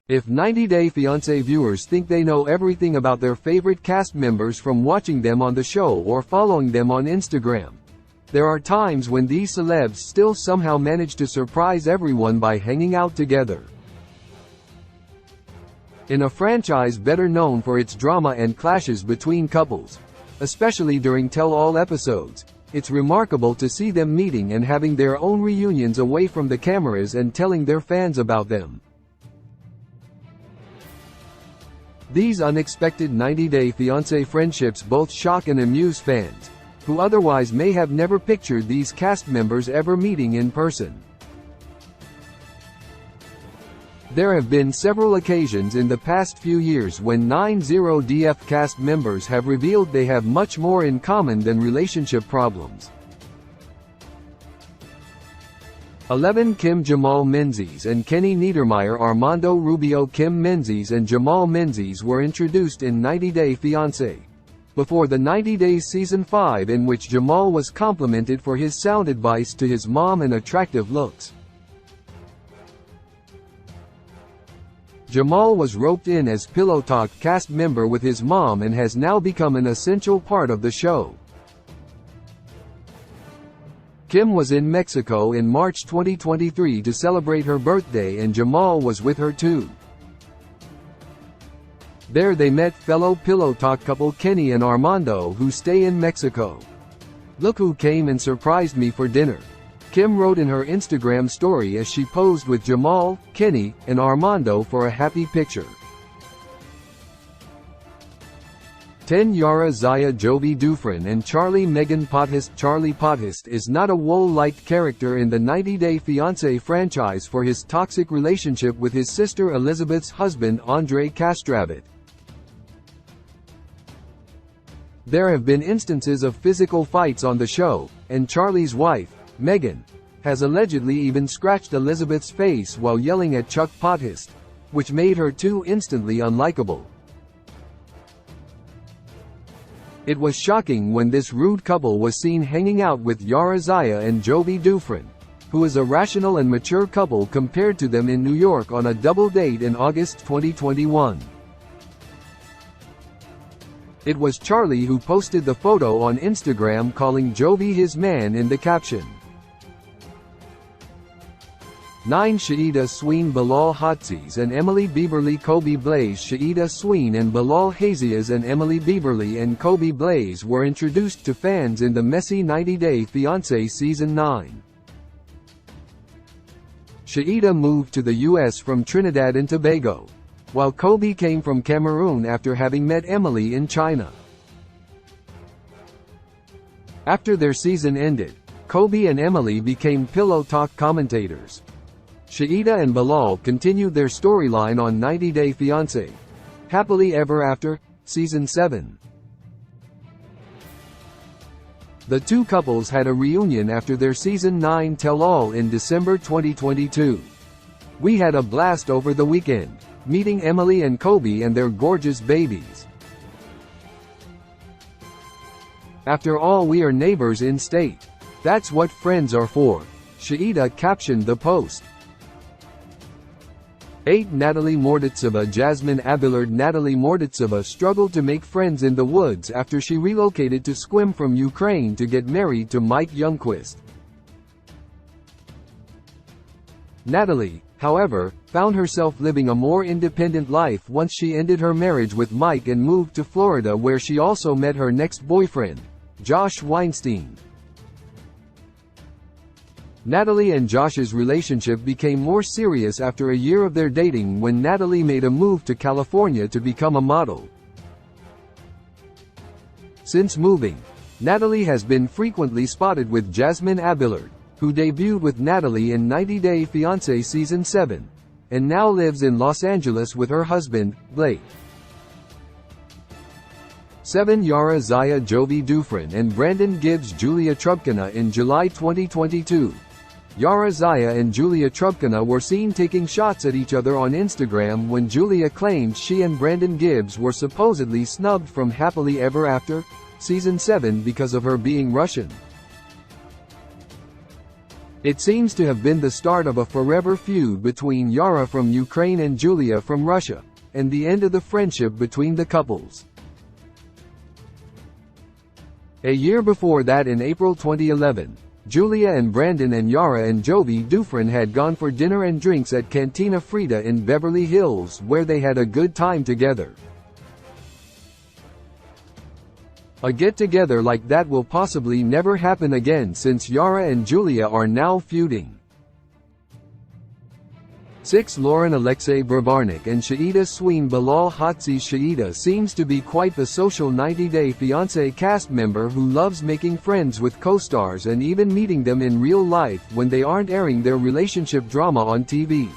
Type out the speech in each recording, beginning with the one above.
If 90 Day Fiancé viewers think they know everything about their favorite cast members from watching them on the show or following them on Instagram, there are times when these celebs still somehow manage to surprise everyone by hanging out together. In a franchise better known for its drama and clashes between couples, especially during tell-all episodes, it's remarkable to see them meeting and having their own reunions away from the cameras and telling their fans about them. These unexpected 90 Day Fiancé friendships both shock and amuse fans, who otherwise may have never pictured these cast members ever meeting in person. There have been several occasions in the past few years when 90DF cast members have revealed they have much more in common than relationship problems. 11 Kim Jamal Menzies and Kenny Niedermeyer. Armando Rubio. Kim Menzies and Jamal Menzies were introduced in 90 Day Fiancé before the 90 Days Season 5, in which Jamal was complimented for his sound advice to his mom and attractive looks. Jamal was roped in as Pillow Talk cast member with his mom and has now become an essential part of the show. Kim was in Mexico in March 2023 to celebrate her birthday, and Jamal was with her too. There they met fellow Pillow Talk couple Kenny and Armando, who stay in Mexico. "Look who came and surprised me for dinner," Kim wrote in her Instagram story as she posed with Jamal, Kenny, and Armando for a happy picture. 10 Yara Zaya Jovi Dufresne and Charlie Megan Pothist. Charlie Pothist is not a well-liked character in the 90 Day Fiancé franchise for his toxic relationship with his sister Elizabeth's husband Andre Castravet. There have been instances of physical fights on the show, and Charlie's wife, Megan, has allegedly even scratched Elizabeth's face while yelling at Chuck Pothist, which made her too instantly unlikable. It was shocking when this rude couple was seen hanging out with Yara Zaya and Jovi Dufresne, who is a rational and mature couple compared to them, in New York on a double date in August 2021. It was Charlie who posted the photo on Instagram, calling Jovi his man in the caption. 9 Shaeeda Sween Bilal Haziz and Emily Bieberly. Kobe Blaze. Shaeeda Sween and Bilal Haziz and Emily Bieberly and Kobe Blaze were introduced to fans in the messy 90 Day Fiancé Season 9. Shaeeda moved to the US from Trinidad and Tobago, while Kobe came from Cameroon after having met Emily in China. After their season ended, Kobe and Emily became Pillow Talk commentators. Shaeeda and Bilal continued their storyline on 90 Day Fiancé Happily Ever After, Season 7. The two couples had a reunion after their Season 9 tell-all in December 2022. "We had a blast over the weekend, meeting Emily and Kobe and their gorgeous babies. After all, we are neighbors in state. That's what friends are for," Shaeeda captioned the post. 8 Natalie Morditseva. Jasmine Abillard. Natalie Morditseva struggled to make friends in the woods after she relocated to Squim from Ukraine to get married to Mike Youngquist. Natalie, however, found herself living a more independent life once she ended her marriage with Mike and moved to Florida, where she also met her next boyfriend, Josh Weinstein. Natalie and Josh's relationship became more serious after a year of their dating, when Natalie made a move to California to become a model. Since moving, Natalie has been frequently spotted with Jasmine Abillard, who debuted with Natalie in 90 Day Fiancé Season 7, and now lives in Los Angeles with her husband, Blake. 7 Yara Zaya Jovi Dufresne and Brandon Gibbs. Julia Trubkina. In July 2022, Yara Zaya and Julia Trubkina were seen taking shots at each other on Instagram when Julia claimed she and Brandon Gibbs were supposedly snubbed from Happily Ever After, Season 7 because of her being Russian. It seems to have been the start of a forever feud between Yara from Ukraine and Julia from Russia, and the end of the friendship between the couples. A year before that, in April 2011, Julia and Brandon and Yara and Jovi Dufresne had gone for dinner and drinks at Cantina Frida in Beverly Hills, where they had a good time together. A get-together like that will possibly never happen again, since Yara and Julia are now feuding. 6. Lauren Alexei Bravarnik and Shaida Sween Bilal Hatzi. Shaida seems to be quite the social 90-Day Fiancé cast member who loves making friends with co-stars and even meeting them in real life when they aren't airing their relationship drama on TV.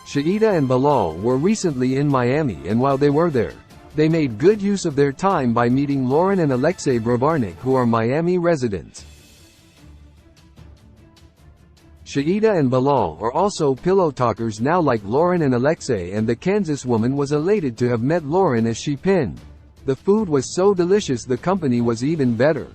Shaida and Bilal were recently in Miami, and while they were there, they made good use of their time by meeting Lauren and Alexei Bravarnik, who are Miami residents. Shaida and Bilal are also pillow talkers now like Lauren and Alexei, and the Kansas woman was elated to have met Lauren, as she penned, "The food was so delicious, the company was even better."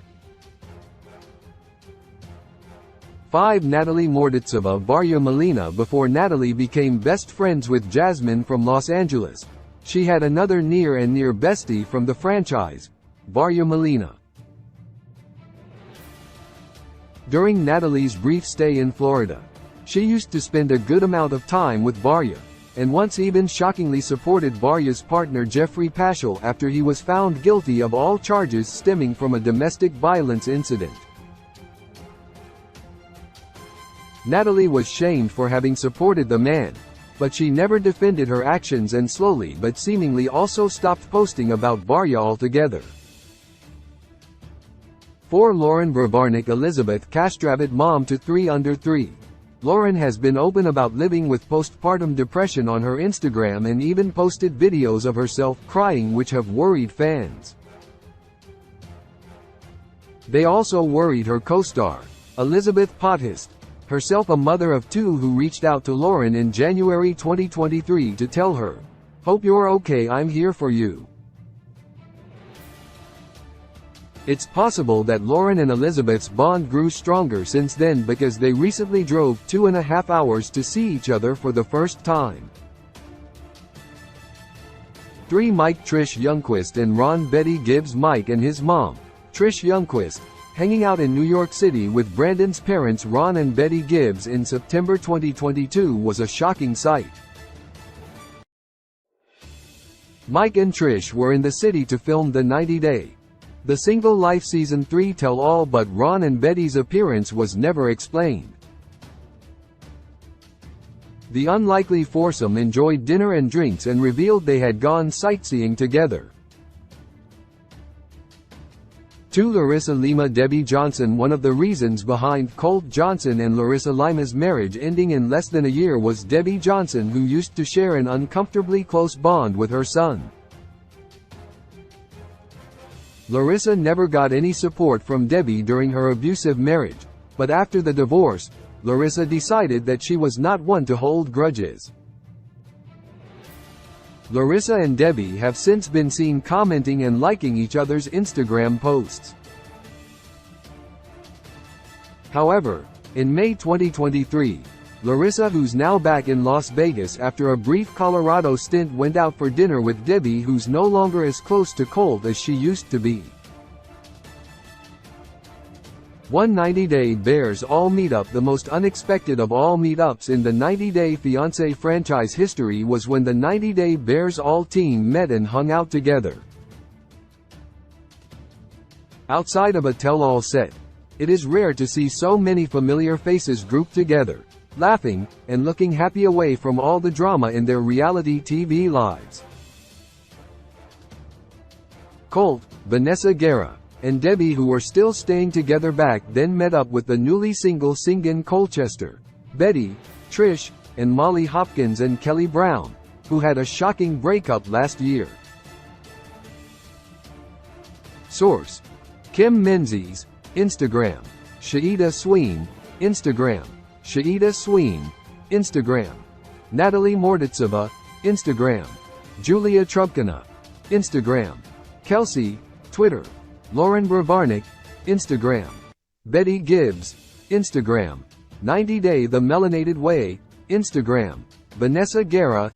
5. Natalie Morditsova Varya Molina. Before Natalie became best friends with Jasmine from Los Angeles, she had another near bestie from the franchise, Varya Molina. During Natalie's brief stay in Florida, she used to spend a good amount of time with Varya, and once even shockingly supported Varya's partner Jeffrey Paschal after he was found guilty of all charges stemming from a domestic violence incident. Natalie was shamed for having supported the man, but she never defended her actions and slowly but seemingly also stopped posting about Varya altogether. 4. Lauren Bravarnik Elizabeth Castravet, mom to 3 under 3. Lauren has been open about living with postpartum depression on her Instagram and even posted videos of herself crying, which have worried fans. They also worried her co-star, Elizabeth Pothist, herself a mother of 2, who reached out to Lauren in January 2023 to tell her, "Hope you're okay, I'm here for you." It's possible that Lauren and Elizabeth's bond grew stronger since then, because they recently drove 2.5 hours to see each other for the first time. 3. Mike Trish Youngquist and Ron Betty Gibbs. Mike and his mom, Trish Youngquist, hanging out in New York City with Brandon's parents Ron and Betty Gibbs in September 2022 was a shocking sight. Mike and Trish were in the city to film the 90-Day The Single Life Season 3 tell-all, but Ron and Betty's appearance was never explained. The unlikely foursome enjoyed dinner and drinks and revealed they had gone sightseeing together. 2. Larissa Lima Debbie Johnson. One of the reasons behind Colt Johnson and Larissa Lima's marriage ending in less than a year was Debbie Johnson, who used to share an uncomfortably close bond with her son. Larissa never got any support from Debbie during her abusive marriage, but after the divorce, Larissa decided that she was not one to hold grudges. Larissa and Debbie have since been seen commenting and liking each other's Instagram posts. However, in May 2023, Larissa, who's now back in Las Vegas after a brief Colorado stint, went out for dinner with Debbie, who's no longer as close to Colt as she used to be. 1. 90-Day Bears All Meetup. The most unexpected of all meetups in the 90-Day Fiancé franchise history was when the 90-Day Bears All team met and hung out together. Outside of a tell-all set, it is rare to see so many familiar faces grouped together, laughing, and looking happy away from all the drama in their reality TV lives. Colt, Vanessa Guerra, and Debbie, who were still staying together back then, met up with the newly single Singan Colchester, Betty, Trish, and Molly Hopkins, and Kelly Brown, who had a shocking breakup last year. Source: Kim Menzies, Instagram. Shaida Sween, Instagram. Shaida Sween, Instagram. Natalie Morditsova, Instagram. Julia Trubkina, Instagram. Kelsey, Twitter. Lauren Bravarnik, Instagram. Betty Gibbs, Instagram. 90 Day The Melanated Way, Instagram. Vanessa Guerra.